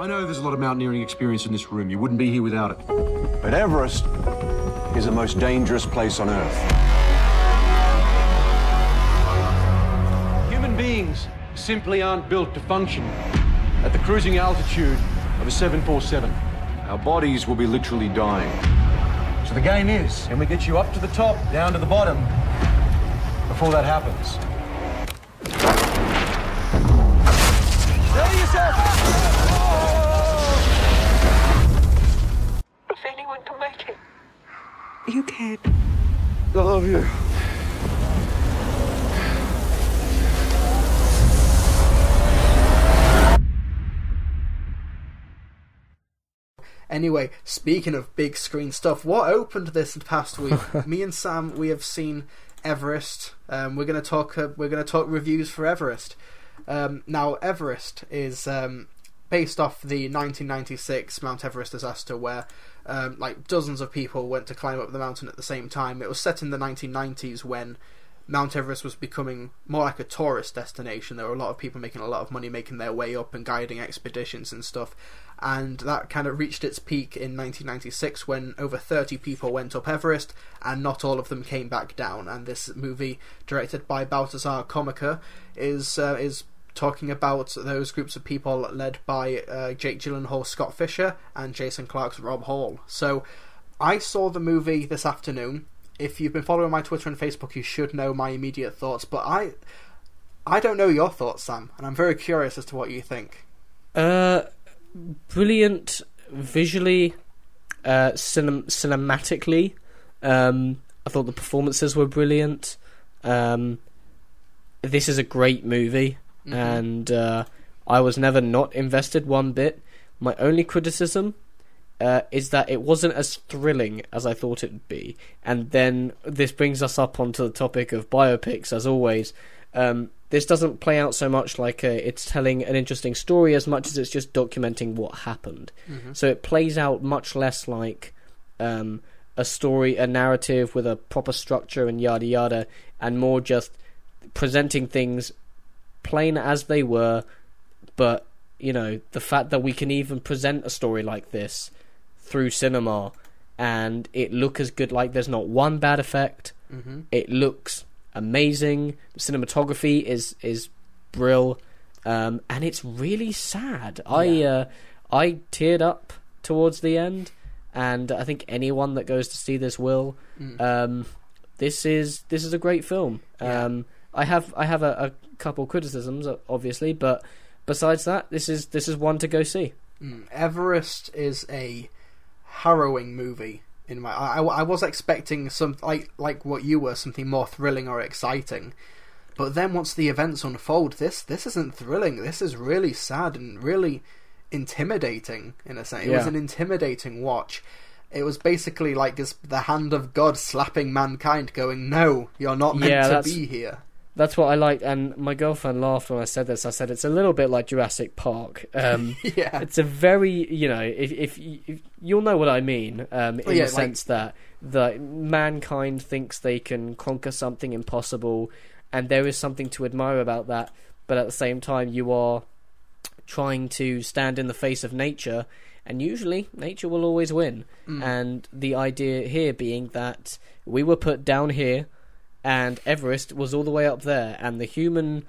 I know there's a lot of mountaineering experience in this room. You wouldn't be here without it. But Everest is the most dangerous place on Earth. Human beings simply aren't built to function at the cruising altitude of a 747. Our bodies will be literally dying. So the game is, can we get you up to the top, down to the bottom, before that happens? Steady yourself! If anyone can make it, you can. I love you. Anyway, speaking of big screen stuff, what opened this past week? Me and Sam, we have seen Everest. We're gonna talk reviews for Everest. Now, Everest is based off the 1996 Mount Everest disaster, where like dozens of people went to climb up the mountain at the same time. It was set in the 1990s when Mount Everest was becoming more like a tourist destination. There were a lot of people making a lot of money making their way up and guiding expeditions and stuff. And that kind of reached its peak in 1996 when over 30 people went up Everest and not all of them came back down. And this movie, directed by Baltasar Komiker, is talking about those groups of people led by Jake Gyllenhaal's Scott Fisher and Jason Clarke's Rob Hall. So I saw the movie this afternoon. If you've been following my Twitter and Facebook, you should know my immediate thoughts. But I don't know your thoughts, Sam, and I'm very curious as to what you think. Brilliant visually, cinematically. I thought the performances were brilliant. This is a great movie, and I was never not invested one bit. My only criticism is that it wasn't as thrilling as I thought it would be. And then this brings us up onto the topic of biopics, as always. This doesn't play out so much like it's telling an interesting story as much as it's just documenting what happened. So it plays out much less like a story, a narrative with a proper structure and yada yada, and more just presenting things plain as they were. But, you know, the fact that we can even present a story like this through cinema and it look as good, like there's not one bad effect. It looks amazing. The cinematography is brill, and it's really sad. I teared up towards the end, and I think anyone that goes to see this will. This is a great film. I have a couple criticisms, obviously, but besides that, this is one to go see. Everest is a harrowing movie. I was expecting some like what you were, something more thrilling or exciting, but then once the events unfold, this isn't thrilling. This is really sad and really intimidating in a sense. It was an intimidating watch. It was basically like the hand of God slapping mankind, going, "No, you're not meant to be here." That's what I liked, and my girlfriend laughed when I said this. I said it's a little bit like Jurassic Park. It's a very, you know, if you'll know what I mean, in the sense that mankind thinks they can conquer something impossible, and there is something to admire about that. But at the same time, you are trying to stand in the face of nature, and usually nature will always win. And the idea here being that we were put down here, and Everest was all the way up there, and the human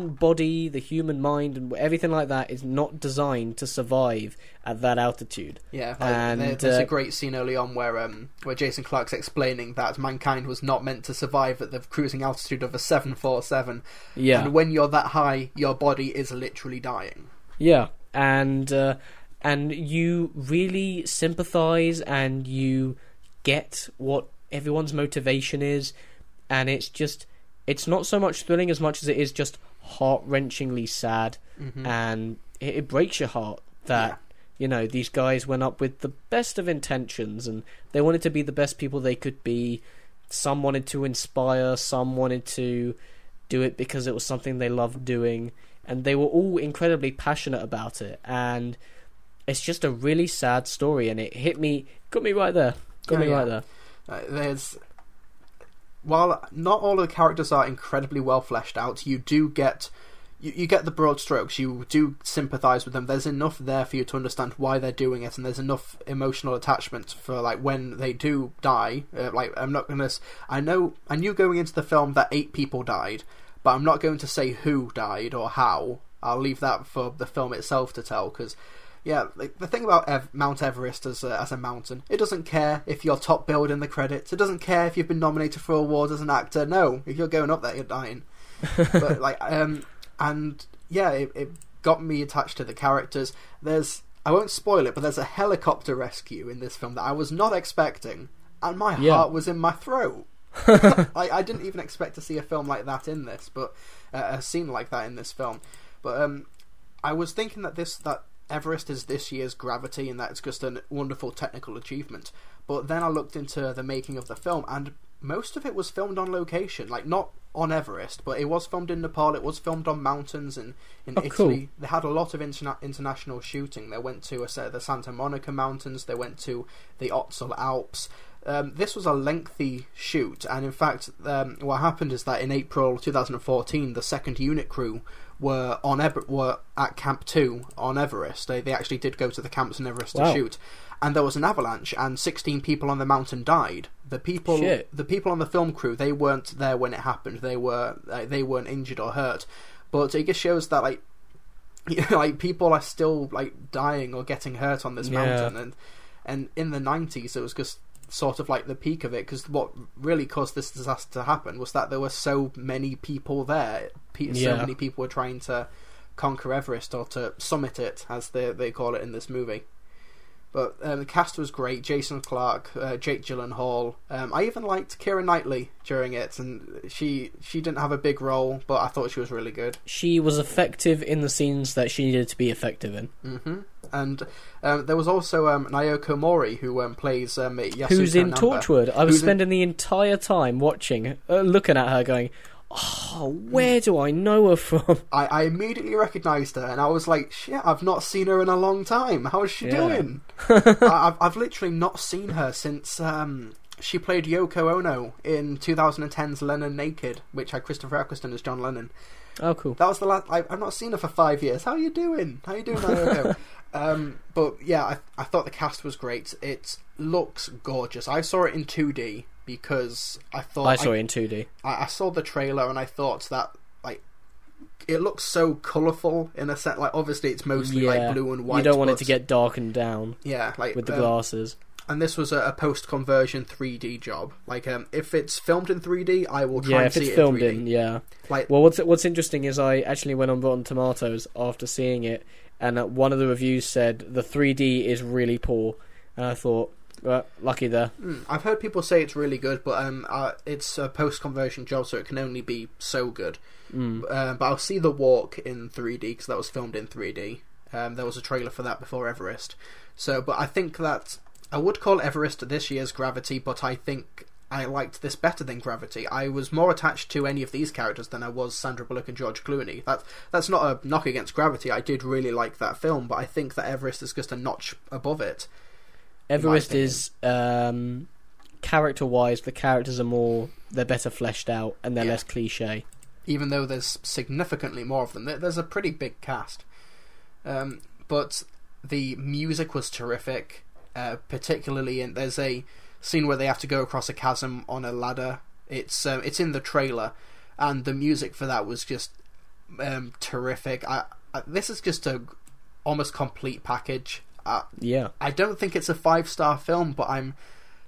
body, the human mind, and everything like that is not designed to survive at that altitude. And there's a great scene early on where Jason Clarke's explaining that mankind was not meant to survive at the cruising altitude of a 747. And when you're that high, your body is literally dying. And you really sympathise, and you get what everyone's motivation is, and it's not so much thrilling as much as it is just heart-wrenchingly sad. And it breaks your heart that you know, these guys went up with the best of intentions, and they wanted to be the best people they could be. Some wanted to inspire, some wanted to do it because it was something they loved doing, and they were all incredibly passionate about it. And it's just a really sad story, and it got me right there. Right there. While not all of the characters are incredibly well fleshed out, you do get you get the broad strokes. You do sympathise with them. There's enough there for you to understand why they're doing it, and there's enough emotional attachment for like when they do die. Like I'm not gonna. I knew going into the film that 8 people died, but I'm not going to say who died or how. I'll leave that for the film itself to tell, because yeah, like, the thing about Mount Everest as a mountain, it doesn't care if you're top billed in the credits. It doesn't care if you've been nominated for awards as an actor. No, if you're going up there, you're dying. But like, and yeah, it got me attached to the characters. I won't spoil it, but there's a helicopter rescue in this film that I was not expecting, and my heart was in my throat. I didn't even expect to see a film like that in this, but a scene like that in this film. But I was thinking that Everest is this year's Gravity, and that it's just a wonderful technical achievement. But then I looked into the making of the film, and most of it was filmed on location, like not on Everest, but it was filmed in Nepal. It was filmed on mountains in Italy. Cool. They had a lot of international shooting. They went to the Santa Monica Mountains. They went to the Ötztal Alps. This was a lengthy shoot, and in fact, what happened is that in April 2014, the second unit crew were at Camp 2 on Everest. They actually did go to the camps in Everest to shoot, and there was an avalanche, and 16 people on the mountain died. The people on the film crew, they weren't there when it happened. They weren't injured or hurt, but it just shows that like people are still like dying or getting hurt on this mountain, and in the 90s it was just sort of like the peak of it, because what really caused this disaster to happen was that there were so many people there. So many people were trying to conquer Everest, or to summit it, as they call it in this movie. But the cast was great. Jason Clarke, Jake Gyllenhaal. I even liked Keira Knightley during it, and she didn't have a big role, but I thought she was really good. She was effective in the scenes that she needed to be effective in. Mm-hmm. And there was also Naoko Mori, who plays Yasuko who's in Namba. Torchwood. I was spending the entire time watching, looking at her going, oh, where do I know her from? I immediately recognised her, and I was like, shit, I've not seen her in a long time. How is she doing? I've literally not seen her since she played Yoko Ono in 2010's Lennon Naked, which had Christopher Eccleston as John Lennon. Oh, cool. That was the last. I've not seen her for 5 years. How are you doing, Naoko? But yeah, I thought the cast was great. It looks gorgeous. I saw it in 2D because I thought I saw it in 2D. I saw the trailer and I thought that like it looks so colourful in a set. Like obviously it's mostly like blue and white. You don't want it to get darkened down. Yeah, like with the glasses. And this was a post-conversion 3D job. Like, if it's filmed in 3D, I will try and see it in 3D. Yeah, if it's filmed in, yeah. Like, well, what's interesting is I actually went on Rotten Tomatoes after seeing it, and one of the reviews said the 3D is really poor. And I thought, well, lucky there. I've heard people say it's really good, but it's a post-conversion job, so it can only be so good. But I'll see The Walk in 3D, because that was filmed in 3D. There was a trailer for that before Everest. But I think that I would call Everest this year's Gravity, but I think I liked this better than Gravity. I was more attached to any of these characters than I was Sandra Bullock and George Clooney. That's not a knock against Gravity. I did really like that film, but I think that Everest is just a notch above it. Everest is, character-wise, the characters are they're better fleshed out, and they're less cliche. Even though there's significantly more of them. There's a pretty big cast. But the music was terrific. Particularly there's a scene where they have to go across a chasm on a ladder. It's in the trailer, and the music for that was just terrific. This is just a almost complete package. I don't think it's a 5-star film, but I'm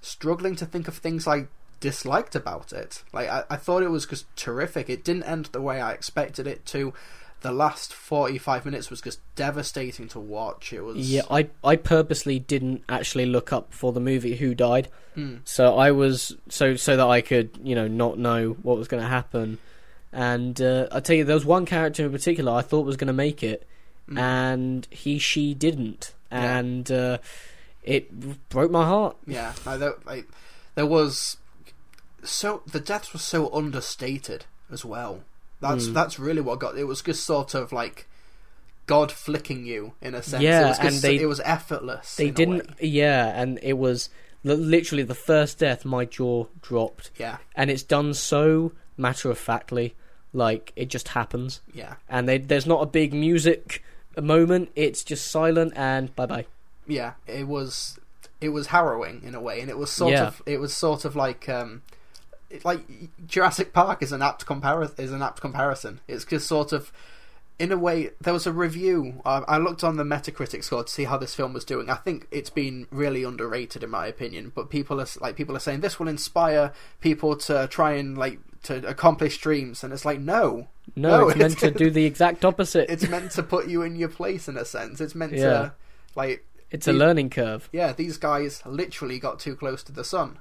struggling to think of things I disliked about it. Like I thought it was just terrific. It didn't end the way I expected it to. The last 45 minutes was just devastating to watch. It was. Yeah, I purposely didn't actually look up for the movie who died, so I was so that I could not know what was going to happen. And I tell you, there was one character in particular I thought was going to make it, and she didn't, and it broke my heart. Yeah, there was the deaths were so understated as well. That's really what got it. Was just sort of like God flicking you in a sense. Yeah, it was effortless. They didn't. Yeah, and it was literally the first death. My jaw dropped. Yeah, and it's done so matter of factly. Like, it just happens. Yeah. And there's not a big music moment. It's just silent and bye-bye. Yeah, it was harrowing in a way, and it was sort of like Jurassic Park is an apt comparison. It's just sort of, in a way, there was a review. I looked on the Metacritic score to see how this film was doing. I think it's been really underrated in my opinion, but people are saying this will inspire people to try and to accomplish dreams, and it's like no, it's meant to do the exact opposite. It's meant to put you in your place in a sense. It's meant to it's a learning curve. Yeah, these guys literally got too close to the sun.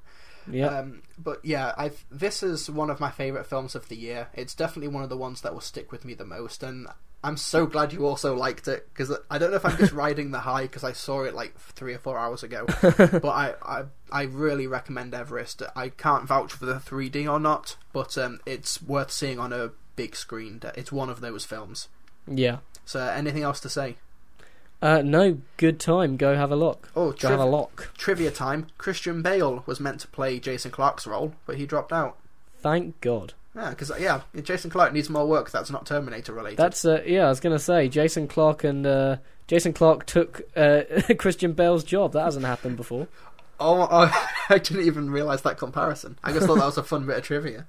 Yeah. But yeah, this is one of my favourite films of the year. It's definitely one of the ones that will stick with me the most, and I'm so glad you also liked it, because I don't know if I'm just riding the high because I saw it like 3 or 4 hours ago, but I really recommend Everest. I can't vouch for the 3D or not, but it's worth seeing on a big screen. It's one of those films. Yeah. So anything else to say? No, good time. Go have a look. Oh, Go have a look. Trivia time. Christian Bale was meant to play Jason Clarke's role, but he dropped out. Thank God. Yeah, because Jason Clarke needs more work that's not Terminator related. That's I was going to say Jason Clarke took Christian Bale's job. That hasn't happened before. Oh, I didn't even realise that comparison. I just thought that was a fun bit of trivia.